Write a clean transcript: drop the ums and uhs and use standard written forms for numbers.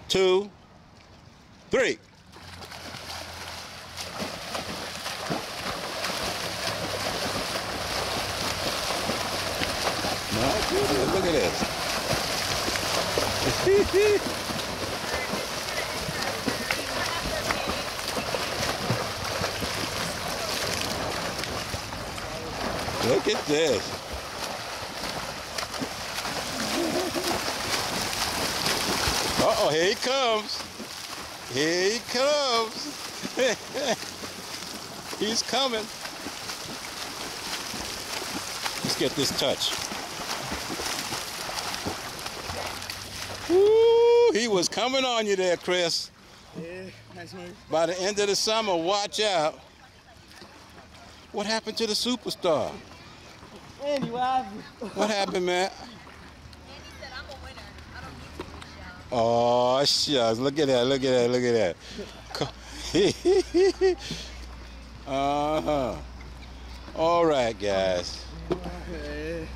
2, 3. My goodness, look at this. Look at this. Uh-oh, here he comes. Here he comes. He's coming. Let's get this touch. Woo, he was coming on you there, Chris. Yeah, nice move. By the end of the summer, watch out. What happened to the superstar? Andy, what happened? What happened, man? Andy said, I'm a winner. I don't need to win, Oh, y'all. shucks. Look at that, look at that, look at that. Uh-huh. All right, guys. Yeah.